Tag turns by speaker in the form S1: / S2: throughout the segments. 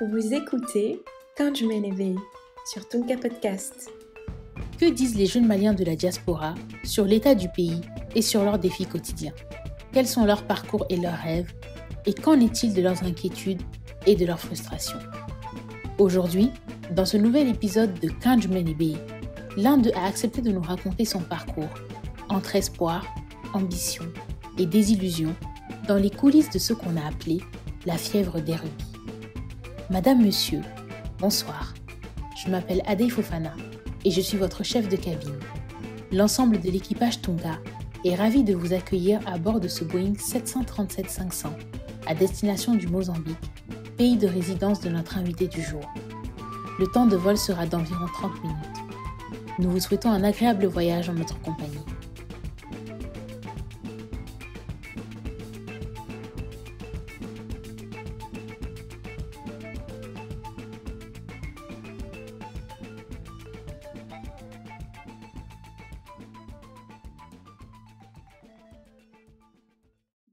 S1: Vous écoutez Quand je m'éveille sur Tunka Podcast.
S2: Que disent les jeunes Maliens de la diaspora sur l'état du pays et sur leurs défis quotidiens? Quels sont leurs parcours et leurs rêves? Et qu'en est-il de leurs inquiétudes et de leurs frustrations? Aujourd'hui, dans ce nouvel épisode de Quand je m'éveille, l'un d'eux a accepté de nous raconter son parcours entre espoir, ambition et désillusion dans les coulisses de ce qu'on a appelé la fièvre des rubis. Madame, Monsieur, bonsoir. Je m'appelle Adey Fofana et je suis votre chef de cabine. L'ensemble de l'équipage Tunga est ravi de vous accueillir à bord de ce Boeing 737-500 à destination du Mozambique, pays de résidence de notre invité du jour. Le temps de vol sera d'environ 30 minutes. Nous vous souhaitons un agréable voyage en notre compagnie.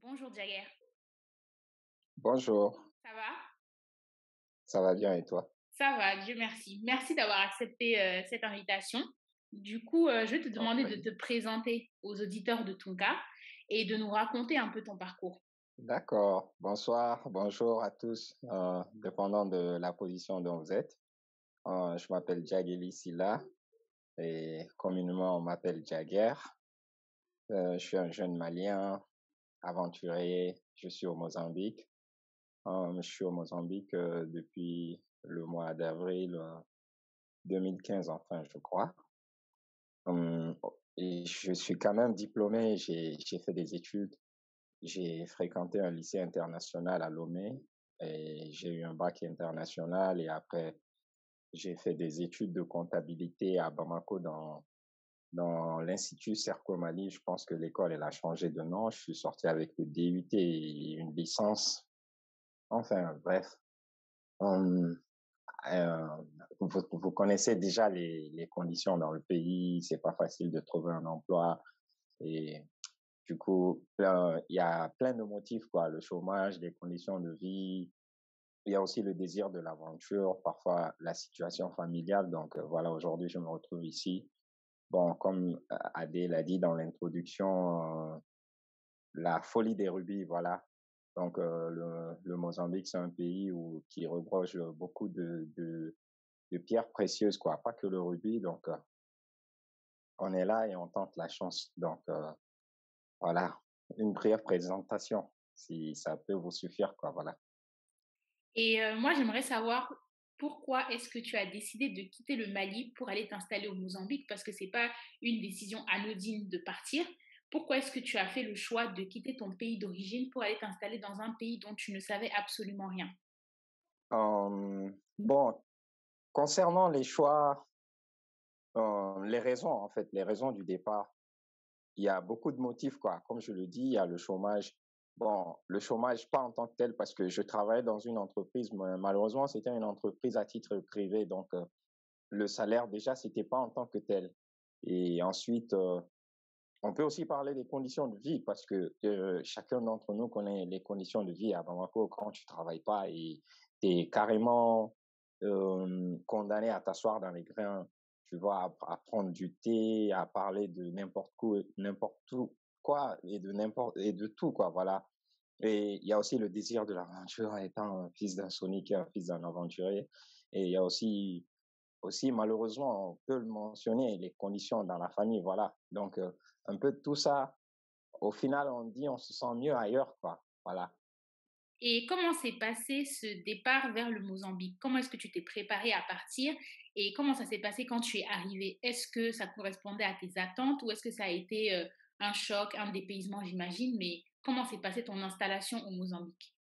S3: Bonjour Jagger.
S4: Bonjour,
S3: Ça va?
S4: ça va bien et toi?
S3: Ça va, Dieu merci. Merci d'avoir accepté cette invitation. Du coup, je vais te demander de te présenter aux auditeurs de Tunka et de nous raconter un peu ton parcours.
S4: D'accord, bonsoir, bonjour à tous, dépendant de la position dont vous êtes. Je m'appelle Djageli Silla et communément on m'appelle Jagger. Je suis un jeune Malien, aventurier, je suis au Mozambique. Je suis au Mozambique depuis le mois d'avril 2015, enfin je crois. Et je suis quand même diplômé, j'ai fait des études. J'ai fréquenté un lycée international à Lomé et j'ai eu un bac international et après, j'ai fait des études de comptabilité à Bamako dans l'Institut Serco Mali. Je pense que l'école, elle a changé de nom. Je suis sorti avec le DUT et une licence. Enfin, bref. Hum, euh, vous connaissez déjà les conditions dans le pays. C'est pas facile de trouver un emploi et du coup, il y a plein de motifs, quoi. Le chômage, les conditions de vie. Il y a aussi le désir de l'aventure, parfois la situation familiale. Donc, voilà, aujourd'hui, je me retrouve ici. Bon, comme Adé l'a dit dans l'introduction, la folie des rubis, voilà. Donc, le Mozambique, c'est un pays qui regorge beaucoup de pierres précieuses, quoi. Pas que le rubis. Donc, on est là et on tente la chance. Donc, voilà, une brève présentation, si ça peut vous suffire, quoi, voilà.
S3: Et moi, j'aimerais savoir pourquoi est-ce que tu as décidé de quitter le Mali pour aller t'installer au Mozambique parce que c'est pas une décision anodine de partir. Pourquoi est-ce que tu as fait le choix de quitter ton pays d'origine pour aller t'installer dans un pays dont tu ne savais absolument rien?
S4: Bon, concernant les choix, les raisons, en fait, les raisons du départ, il y a beaucoup de motifs, quoi. Comme je le dis, il y a le chômage. Bon, le chômage, pas en tant que tel, parce que je travaillais dans une entreprise, mais malheureusement, c'était une entreprise à titre privé, donc le salaire, déjà, c'était pas en tant que tel. Et ensuite, on peut aussi parler des conditions de vie parce que chacun d'entre nous connaît les conditions de vie à Bamako quand tu travailles pas et tu es carrément condamné à t'asseoir dans les grains, tu vois, à prendre du thé, à parler de n'importe quoi et de n'importe et de tout quoi, voilà. Et il y a aussi le désir de l'aventure étant un fils d'un Sonic et un fils d'un aventurier. Et il y a aussi, malheureusement, on peut le mentionner, les conditions dans la famille, voilà. Donc, un peu de tout ça, au final, on dit on se sent mieux ailleurs, quoi. Voilà.
S3: Et comment s'est passé ce départ vers le Mozambique? Comment est-ce que tu t'es préparé à partir et comment ça s'est passé quand tu es arrivé? Est-ce que ça correspondait à tes attentes ou est-ce que ça a été un choc, un dépaysement, j'imagine, mais comment s'est passée ton installation au Mozambique?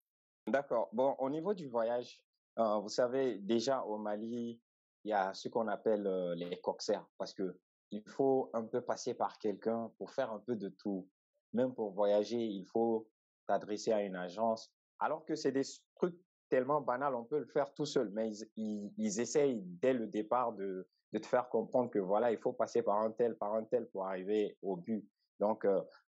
S4: D'accord. Bon, au niveau du voyage, vous savez, déjà au Mali, il y a ce qu'on appelle les coxers, parce que il faut un peu passer par quelqu'un pour faire un peu de tout. Même pour voyager, il faut t'adresser à une agence. Alors que c'est des trucs tellement banals, on peut le faire tout seul, mais ils essayent dès le départ de te faire comprendre que voilà, il faut passer par un tel pour arriver au but. Donc,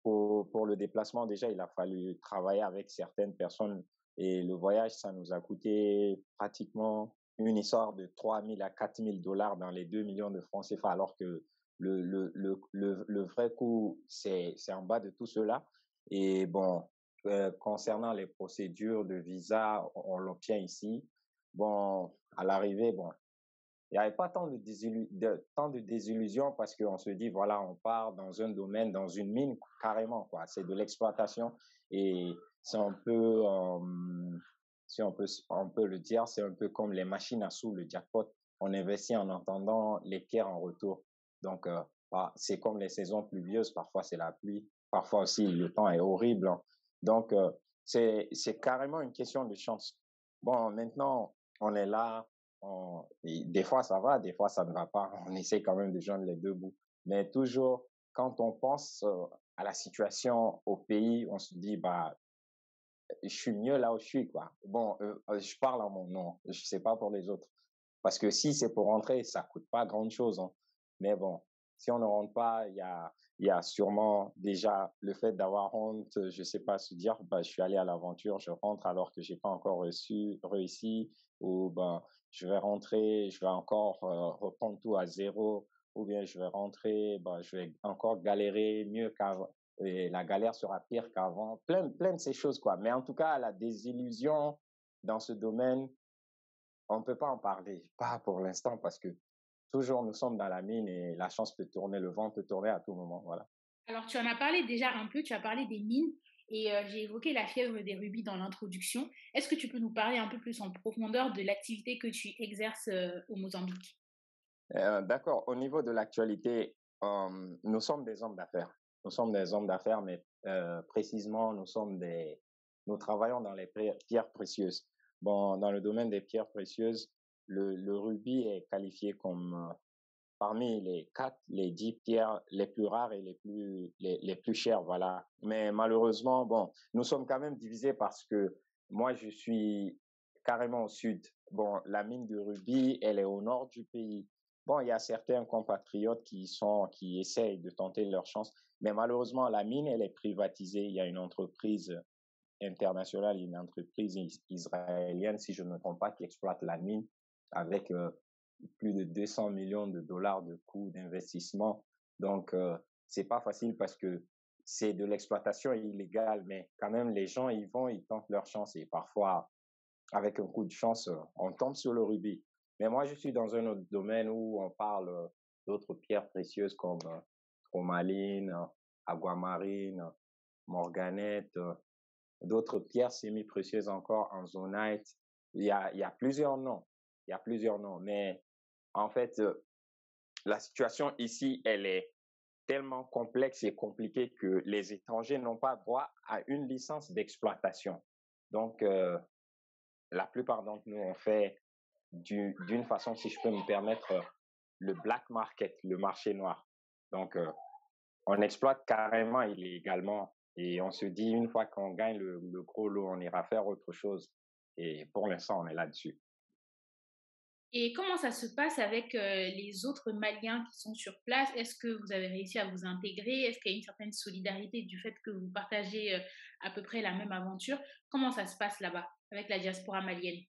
S4: pour le déplacement, déjà, il a fallu travailler avec certaines personnes Et le voyage, ça nous a coûté pratiquement une histoire de 3 000 à 4 000 dollars dans les 2 millions de francs CFA, alors que le vrai coût, c'est en bas de tout cela. Et bon, concernant les procédures de visa, on l'obtient ici. Bon, à l'arrivée, bon, il n'y avait pas tant de désillusion parce qu'on se dit, voilà, on part dans un domaine, dans une mine, carrément, quoi. C'est de l'exploitation et c'est un peu, si on peut le dire, c'est un peu comme les machines à sous, le jackpot. On investit en attendant les pierres en retour. Donc, c'est comme les saisons pluvieuses. Parfois, c'est la pluie. Parfois aussi, le temps est horrible, hein. Donc, c'est carrément une question de chance. Bon, maintenant, on est là. Des fois, ça va, des fois, ça ne va pas. On essaie quand même de joindre les deux bouts. Mais toujours, quand on pense à la situation au pays, on se dit, bah, je suis mieux là où je suis, quoi. Bon, je parle en mon nom, je sais pas pour les autres. Parce que si c'est pour rentrer, ça coûte pas grand-chose, hein. Mais bon, si on ne rentre pas, il y a sûrement déjà le fait d'avoir honte, je sais pas, se dire, bah, je suis allé à l'aventure, je rentre alors que j'ai pas encore réussi, ou ben, je vais rentrer, je vais encore reprendre tout à zéro, ou bien je vais rentrer, ben, je vais encore galérer mieux qu'avant et la galère sera pire qu'avant. Plein de ces choses, quoi. Mais en tout cas, la désillusion dans ce domaine, on ne peut pas en parler. Pas pour l'instant, parce que toujours nous sommes dans la mine et la chance peut tourner, le vent peut tourner à tout moment. Voilà.
S3: Alors, tu en as parlé déjà un peu, tu as parlé des mines et j'ai évoqué la fièvre des rubis dans l'introduction. Est-ce que tu peux nous parler un peu plus en profondeur de l'activité que tu exerces au Mozambique?
S4: D'accord. Au niveau de l'actualité, nous sommes des hommes d'affaires. Nous sommes des hommes d'affaires, mais précisément, nous travaillons dans les pierres précieuses. Bon, dans le domaine des pierres précieuses, le rubis est qualifié comme parmi les 10 pierres les plus rares et les plus chères, voilà. Mais malheureusement, bon, nous sommes quand même divisés parce que moi, je suis carrément au sud. Bon, la mine de rubis, elle est au nord du pays. Bon, il y a certains compatriotes qui essayent de tenter leur chance, mais malheureusement, la mine, elle est privatisée. Il y a une entreprise internationale, une entreprise israélienne, si je ne me trompe pas, qui exploite la mine avec plus de 200 millions de dollars de coûts d'investissement. Donc, c'est pas facile parce que c'est de l'exploitation illégale, mais quand même, les gens, ils vont, ils tentent leur chance et parfois, avec un coup de chance, on tombe sur le rubis. Mais moi, je suis dans un autre domaine où on parle d'autres pierres précieuses comme tourmaline, aquamarine, morganite, d'autres pierres semi-précieuses encore en zonite. Il y a plusieurs noms. Il y a plusieurs noms. Mais en fait, la situation ici, elle est tellement complexe et compliquée que les étrangers n'ont pas droit à une licence d'exploitation. Donc, la plupart d'entre nous ont fait d'une façon, si je peux me permettre, le black market, le marché noir. Donc, on exploite carrément illégalement et on se dit une fois qu'on gagne le gros lot, on ira faire autre chose. Et pour l'instant, on est là-dessus.
S3: Et comment ça se passe avec les autres Maliens qui sont sur place? Est-ce que vous avez réussi à vous intégrer? Est-ce qu'il y a une certaine solidarité du fait que vous partagez à peu près la même aventure? Comment ça se passe là-bas avec la diaspora malienne?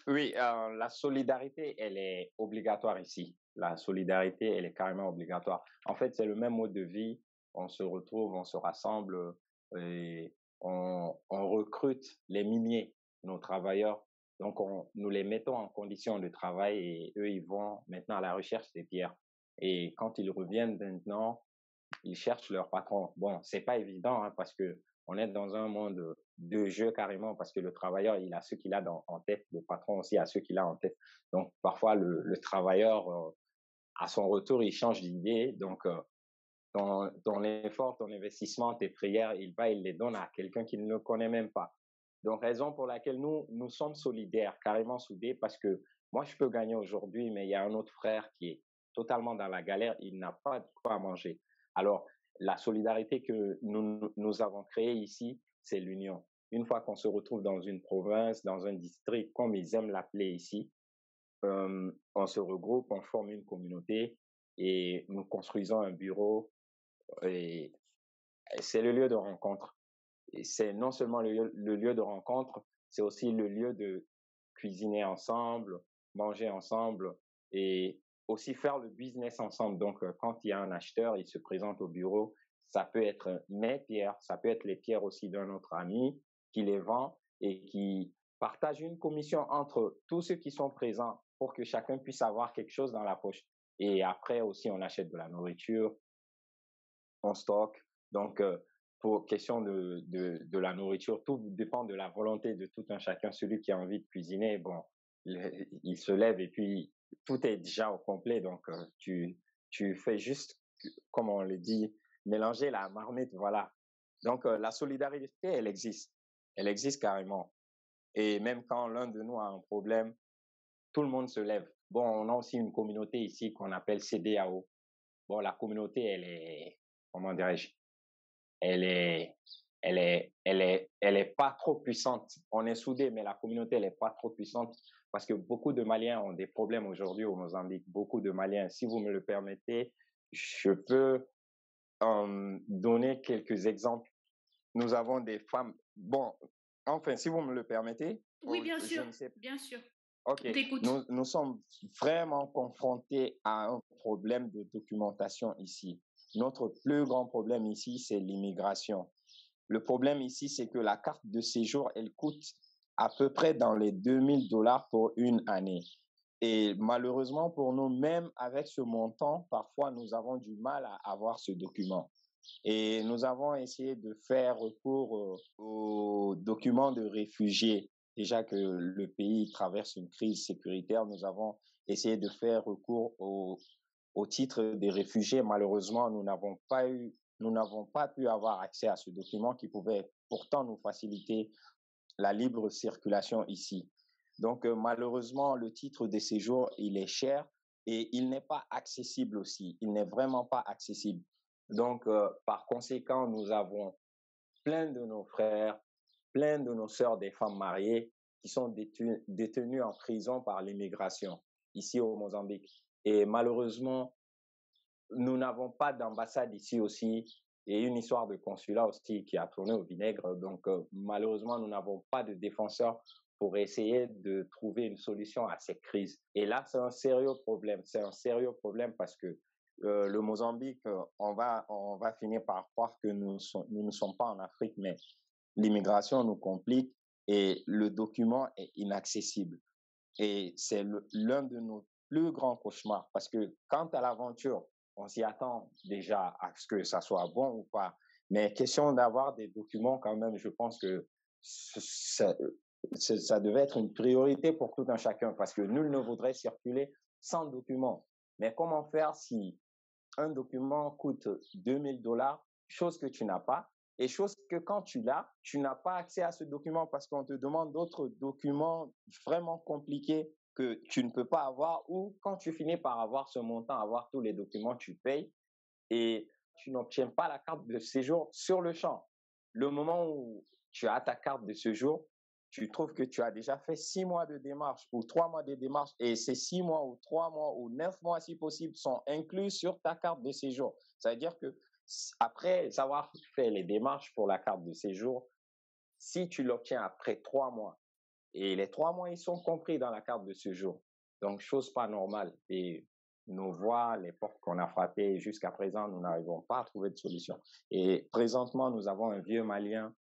S4: Oui, la solidarité, elle est obligatoire ici. La solidarité, elle est carrément obligatoire. En fait, c'est le même mode de vie. On se retrouve, on se rassemble et on recrute les miniers, nos travailleurs. Donc, nous les mettons en condition de travail et eux, ils vont maintenant à la recherche des pierres. Et quand ils reviennent maintenant, ils cherchent leur patron. Bon, c'est pas évident hein, parce que on est dans un monde de jeu carrément parce que le travailleur, il a ce qu'il a en tête, le patron aussi a ce qu'il a en tête. Donc, parfois, le travailleur, à son retour, il change d'idée. Donc, ton effort, ton investissement, tes prières, il les donne à quelqu'un qu'il ne connaît même pas. Donc, raison pour laquelle nous sommes solidaires, carrément soudés, parce que moi, je peux gagner aujourd'hui, mais il y a un autre frère qui est totalement dans la galère, il n'a pas de quoi manger. Alors, la solidarité que nous avons créée ici, c'est l'union. Une fois qu'on se retrouve dans une province, dans un district, comme ils aiment l'appeler ici, on se regroupe, on forme une communauté et nous construisons un bureau et c'est le lieu de rencontre. Et c'est non seulement le lieu de rencontre, c'est aussi le lieu de cuisiner ensemble, manger ensemble et aussi faire le business ensemble. Donc, quand il y a un acheteur, il se présente au bureau, ça peut être mes pierres, ça peut être les pierres aussi d'un autre ami qui les vend et qui partage une commission entre tous ceux qui sont présents pour que chacun puisse avoir quelque chose dans la poche. Et après aussi, on achète de la nourriture, on stocke. Donc, pour question de la nourriture, tout dépend de la volonté de tout un chacun. Celui qui a envie de cuisiner, bon, il se lève et puis tout est déjà au complet. Donc, tu fais juste, comme on le dit, mélanger la marmite, voilà. Donc, la solidarité, elle existe. Elle existe carrément. Et même quand l'un de nous a un problème, tout le monde se lève. Bon, on a aussi une communauté ici qu'on appelle CBAO. Bon, la communauté, elle est, comment dirais-je, elle est, elle est pas trop puissante. On est soudés, mais la communauté, elle est pas trop puissante parce que beaucoup de Maliens ont des problèmes aujourd'hui au Mozambique. Beaucoup de Maliens. Si vous me le permettez, je peux donner quelques exemples. Nous avons des femmes. Bon, enfin, si vous me le permettez,
S3: Oui, bien
S4: je
S3: sûr,
S4: ne sais.
S3: bien sûr.
S4: Ok,
S3: On t'écoute.
S4: nous sommes vraiment confrontés à un problème de documentation ici. Notre plus grand problème ici, c'est l'immigration. Le problème ici, c'est que la carte de séjour, elle coûte à peu près dans les $2000 pour une année. Et malheureusement pour nous, même avec ce montant, parfois nous avons du mal à avoir ce document. Et nous avons essayé de faire recours aux documents de réfugiés. Déjà que le pays traverse une crise sécuritaire, nous avons essayé de faire recours au titre des réfugiés. Malheureusement, nous n'avons pas pu avoir accès à ce document qui pouvait pourtant nous faciliter la libre circulation ici. Donc, malheureusement, le titre de séjour, il est cher et il n'est pas accessible aussi. Il n'est vraiment pas accessible. Donc, par conséquent, nous avons plein de nos frères, plein de nos sœurs, des femmes mariées qui sont détenues en prison par l'immigration ici au Mozambique. Et malheureusement, nous n'avons pas d'ambassade ici aussi et une histoire de consulat aussi qui a tourné au vinaigre. Donc, malheureusement, nous n'avons pas de défenseurs pour essayer de trouver une solution à cette crise. Et là, c'est un sérieux problème. C'est un sérieux problème parce que le Mozambique, on va finir par croire que nous ne sommes pas en Afrique, mais l'immigration nous complique et le document est inaccessible. Et c'est l'un de nos plus grands cauchemars parce que quant à l'aventure, on s'y attend déjà à ce que ça soit bon ou pas. Mais question d'avoir des documents quand même, je pense que ça devait être une priorité pour tout un chacun parce que nul ne voudrait circuler sans document. Mais comment faire si un document coûte $2000, chose que tu n'as pas, et chose que quand tu l'as, tu n'as pas accès à ce document parce qu'on te demande d'autres documents vraiment compliqués que tu ne peux pas avoir, ou quand tu finis par avoir ce montant, avoir tous les documents, tu payes et tu n'obtiens pas la carte de séjour sur le champ. Le moment où tu as ta carte de séjour, tu trouves que tu as déjà fait 6 mois de démarche ou 3 mois de démarche et ces 6 mois ou 3 mois ou 9 mois, si possible, sont inclus sur ta carte de séjour. Ça veut dire que après avoir fait les démarches pour la carte de séjour, si tu l'obtiens après 3 mois, et les 3 mois, ils sont compris dans la carte de séjour. Donc, chose pas normale. Et nos voix, les portes qu'on a frappées jusqu'à présent, nous n'arrivons pas à trouver de solution. Et présentement, nous avons un vieux Malien,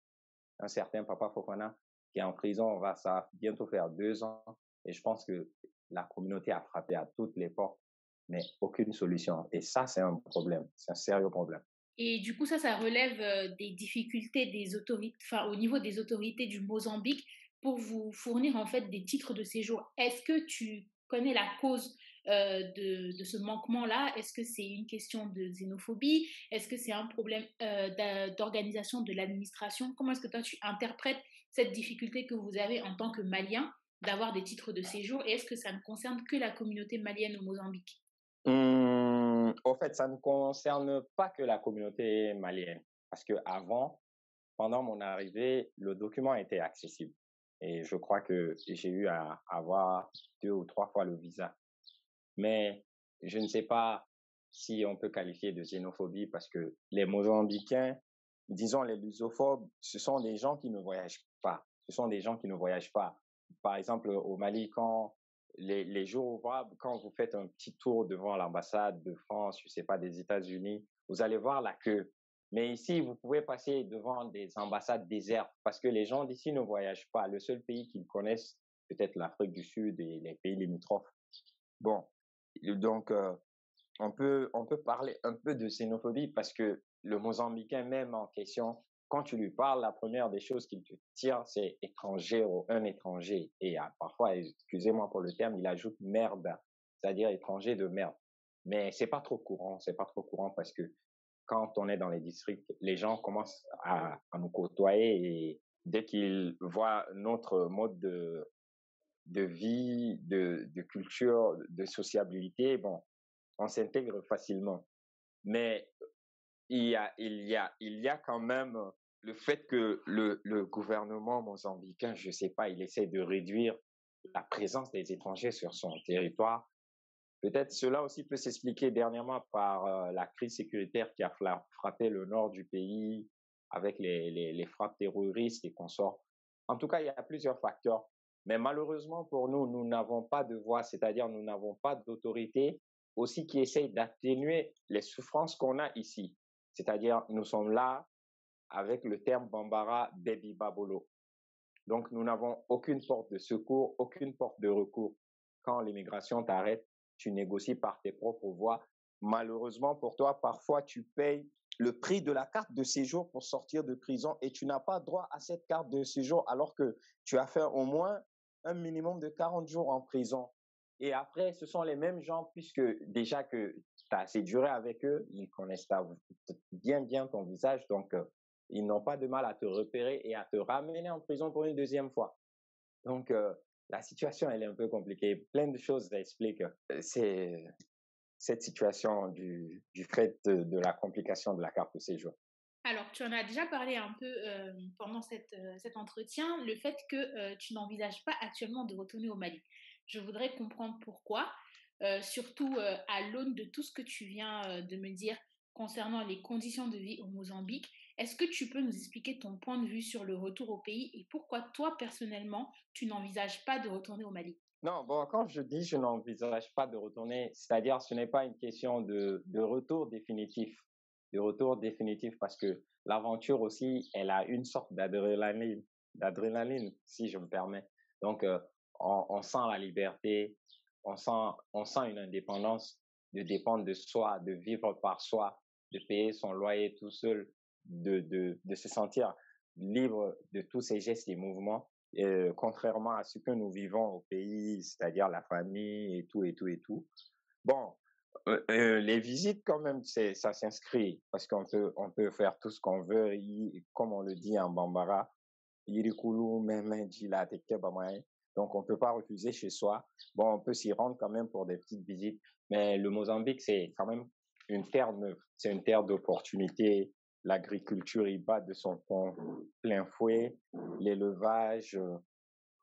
S4: un certain Papa Fofana, qui est en prison. Ça va bientôt faire 2 ans. Et je pense que la communauté a frappé à toutes les portes, mais aucune solution. Et ça, c'est un problème. C'est un sérieux problème.
S3: Et du coup, ça relève des difficultés des autorités, enfin, au niveau des autorités du Mozambique pour vous fournir en fait des titres de séjour. Est-ce que tu connais la cause de ce manquement-là? Est-ce que c'est une question de xénophobie? Est-ce que c'est un problème d'organisation de l'administration? Comment est-ce que toi tu interprètes cette difficulté que vous avez en tant que Malien d'avoir des titres de séjour? Et est-ce que ça ne concerne que la communauté malienne au Mozambique?
S4: Au fait, ça ne concerne pas que la communauté malienne. Parce que avant, pendant mon arrivée, le document était accessible. Et je crois que j'ai eu à avoir 2 ou 3 fois le visa. Mais je ne sais pas si on peut qualifier de xénophobie parce que les Mozambicains disons, les lusophobes, ce sont des gens qui ne voyagent pas. Ce sont des gens qui ne voyagent pas. Par exemple, au Mali, quand les jours ouvrables, quand vous faites un petit tour devant l'ambassade de France, je sais pas, des États-Unis, vous allez voir la queue. Mais ici, vous pouvez passer devant des ambassades désertes parce que les gens d'ici ne voyagent pas. Le seul pays qu'ils connaissent, peut-être l'Afrique du Sud et les pays limitrophes. Bon, donc, on peut parler un peu de xénophobie parce que le Mozambicain même en question, quand tu lui parles, la première des choses qu'il te tire, c'est étranger ou un étranger. Et parfois, excusez-moi pour le terme, il ajoute merde, c'est-à-dire étranger de merde. Mais c'est pas trop courant parce que quand on est dans les districts, les gens commencent à nous côtoyer et dès qu'ils voient notre mode de vie, de culture, de sociabilité, bon, on s'intègre facilement. Mais il y a quand même le fait que le gouvernement mozambicain, je sais pas, il essaie de réduire la présence des étrangers sur son territoire. Peut-être cela aussi peut s'expliquer dernièrement par la crise sécuritaire qui a frappé le nord du pays avec les frappes terroristes et consorts. En tout cas, il y a plusieurs facteurs. Mais malheureusement pour nous, nous n'avons pas de voix, c'est-à-dire nous n'avons pas d'autorité aussi qui essaye d'atténuer les souffrances qu'on a ici. C'est-à-dire, nous sommes là avec le terme Bambara Baby Babolo. Donc, nous n'avons aucune porte de secours, aucune porte de recours. Quand l'immigration t'arrête, tu négocies par tes propres voies. Malheureusement pour toi, parfois, tu payes le prix de la carte de séjour pour sortir de prison et tu n'as pas droit à cette carte de séjour alors que tu as fait au moins un minimum de 40 jours en prison. Et après, ce sont les mêmes gens, puisque déjà que tu as assez duré avec eux, ils connaissent bien ton visage, donc ils n'ont pas de mal à te repérer et à te ramener en prison pour une deuxième fois. Donc, la situation, elle est un peu compliquée. Plein de choses expliquent c'est cette situation du fait de la complication de la carte de séjour.
S3: Alors, tu en as déjà parlé un peu pendant cet entretien, le fait que tu n'envisages pas actuellement de retourner au Mali. Je voudrais comprendre pourquoi, surtout à l'aune de tout ce que tu viens de me dire concernant les conditions de vie au Mozambique. Est-ce que tu peux nous expliquer ton point de vue sur le retour au pays et pourquoi toi, personnellement, tu n'envisages pas de retourner au Mali?
S4: Non, bon, quand je dis je n'envisage pas de retourner, c'est-à-dire ce n'est pas une question de retour définitif. De retour définitif parce que l'aventure aussi, elle a une sorte d'adrénaline, si je me permets. Donc, on sent la liberté, on sent une indépendance de dépendre de soi, de vivre par soi, de payer son loyer tout seul, de se sentir libre de tous ses gestes et mouvements. Contrairement à ce que nous vivons au pays, c'est-à-dire la famille et tout et tout et tout. Bon, les visites quand même, ça s'inscrit parce on peut faire tout ce qu'on veut, comme on le dit en Bambara, Yirikulu, Memendjila, Tekebamae. Donc on peut pas refuser chez soi. Bon, on peut s'y rendre quand même pour des petites visites, mais le Mozambique c'est quand même une terre neuve, c'est une terre d'opportunités. L'agriculture y bat de son plein fouet, l'élevage,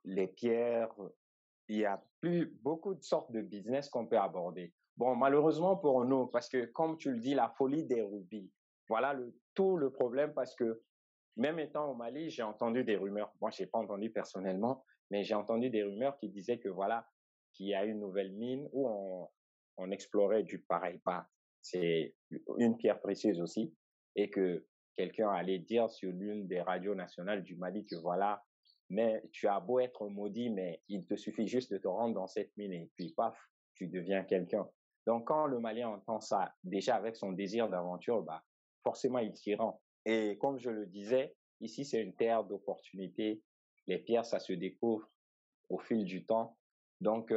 S4: les pierres, il y a plus beaucoup de sortes de business qu'on peut aborder. Bon, malheureusement pour nous, parce que comme tu le dis, la folie des rubis, voilà tout le problème parce que même étant au Mali, j'ai entendu des rumeurs. Moi, j'ai pas entendu personnellement, mais j'ai entendu des rumeurs qui disaient que voilà, qu'il y a une nouvelle mine où on explorait du pareil-pas. C'est une pierre précieuse aussi et que quelqu'un allait dire sur l'une des radios nationales du Mali que voilà, mais tu as beau être maudit, mais il te suffit juste de te rendre dans cette mine et puis paf, tu deviens quelqu'un. Donc quand le Malien entend ça, déjà avec son désir d'aventure, bah forcément il s'y rend. Et comme je le disais, ici c'est une terre d'opportunités. Les pierres, ça se découvre au fil du temps. Donc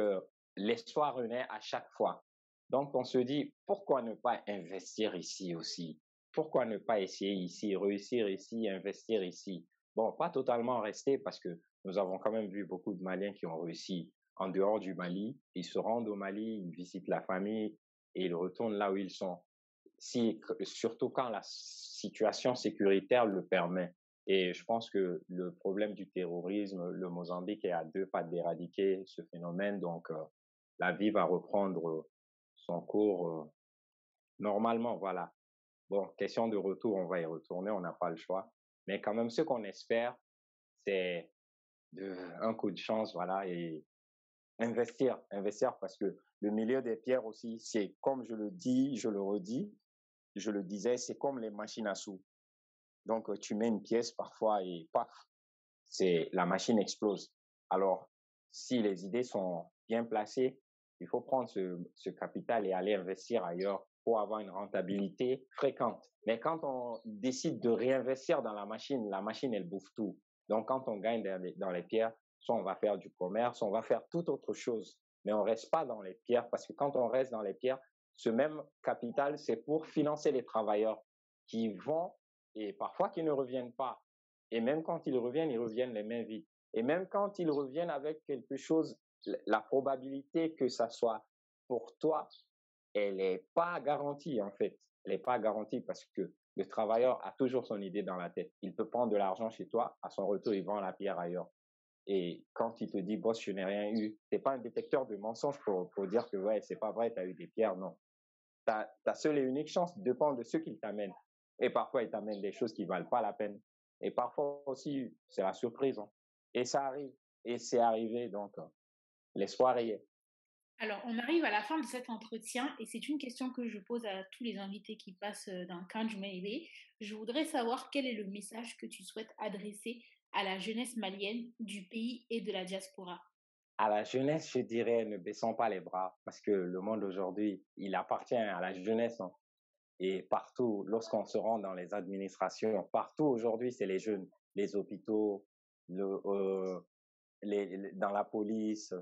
S4: l'espoir renaît à chaque fois. Donc on se dit pourquoi ne pas investir ici aussi? Pourquoi ne pas essayer ici, réussir ici, investir ici? Bon, pas totalement rester parce que nous avons quand même vu beaucoup de Maliens qui ont réussi en dehors du Mali. Ils se rendent au Mali, ils visitent la famille et ils retournent là où ils sont. Surtout quand la situation sécuritaire le permet. Et je pense que le problème du terrorisme, le Mozambique est à 2 pas d'éradiquer ce phénomène. Donc, la vie va reprendre son cours normalement, voilà. Bon, question de retour, on va y retourner, on n'a pas le choix. Mais quand même, ce qu'on espère, c'est un coup de chance, voilà, et investir parce que le milieu des pierres aussi, c'est comme je le dis, je le redis, je le disais, c'est comme les machines à sous. Donc, tu mets une pièce parfois et paf, la machine explose. Alors, si les idées sont bien placées, il faut prendre ce capital et aller investir ailleurs pour avoir une rentabilité fréquente. Mais quand on décide de réinvestir dans la machine, elle bouffe tout. Donc, quand on gagne dans les pierres, soit on va faire du commerce, on va faire toute autre chose. Mais on reste pas dans les pierres parce que quand on reste dans les pierres, ce même capital, c'est pour financer les travailleurs qui vont et parfois qui ne reviennent pas. Et même quand ils reviennent les mains vides. Et même quand ils reviennent avec quelque chose, la probabilité que ça soit pour toi, elle n'est pas garantie en fait. Elle n'est pas garantie parce que le travailleur a toujours son idée dans la tête. Il peut prendre de l'argent chez toi, à son retour, il vend la pierre ailleurs. Et quand il te dit, boss, je n'ai rien eu, c'est pas un détecteur de mensonges pour dire que ouais, c'est pas vrai, tu as eu des pierres, non. Ta seule et unique chance dépend de ceux qu'il t'amène. Et parfois, il t'amène des choses qui valent pas la peine. Et parfois aussi, c'est la surprise. Hein. Et ça arrive. Et c'est arrivé, donc l'espoir y est.
S3: Alors, on arrive à la fin de cet entretien et c'est une question que je pose à tous les invités qui passent dans Kanj Meibe. Je voudrais savoir quel est le message que tu souhaites adresser à la jeunesse malienne du pays et de la diaspora.
S4: À la jeunesse, je dirais, ne baissons pas les bras parce que le monde aujourd'hui, il appartient à la jeunesse. Hein. Et partout, lorsqu'on se rend dans les administrations, partout aujourd'hui, c'est les jeunes, les hôpitaux, dans la police,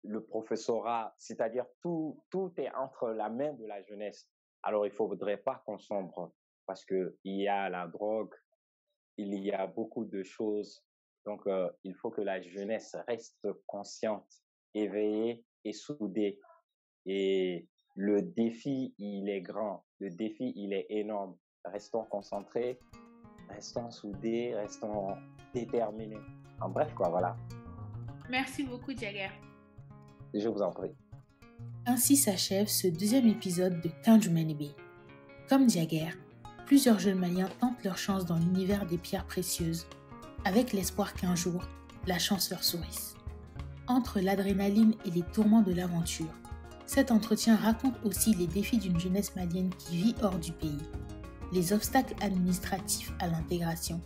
S4: le professorat, c'est-à-dire tout est entre la main de la jeunesse. Alors, il ne faudrait pas qu'on sombre parce qu'il y a la drogue, il y a beaucoup de choses. Donc, il faut que la jeunesse reste consciente, éveillée et soudée. Et le défi, il est grand. Le défi, il est énorme. Restons concentrés, restons soudés, restons déterminés. En bref, quoi, voilà.
S3: Merci beaucoup, Jagger.
S4: Je vous en prie.
S2: Ainsi s'achève ce deuxième épisode de Kanj Meibe. Comme Jagger, plusieurs jeunes Maliens tentent leur chance dans l'univers des pierres précieuses, avec l'espoir qu'un jour, la chance leur sourisse. Entre l'adrénaline et les tourments de l'aventure, cet entretien raconte aussi les défis d'une jeunesse malienne qui vit hors du pays, les obstacles administratifs à l'intégration,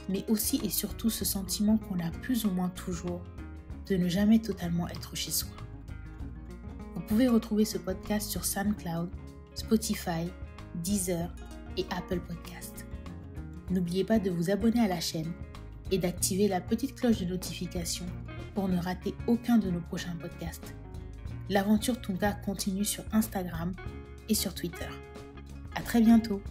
S2: mais aussi et surtout ce sentiment qu'on a plus ou moins toujours de ne jamais totalement être chez soi. Vous pouvez retrouver ce podcast sur SoundCloud, Spotify, Deezer et Apple Podcasts. N'oubliez pas de vous abonner à la chaîne et d'activer la petite cloche de notification pour ne rater aucun de nos prochains podcasts. L'aventure Tunga continue sur Instagram et sur Twitter. À très bientôt!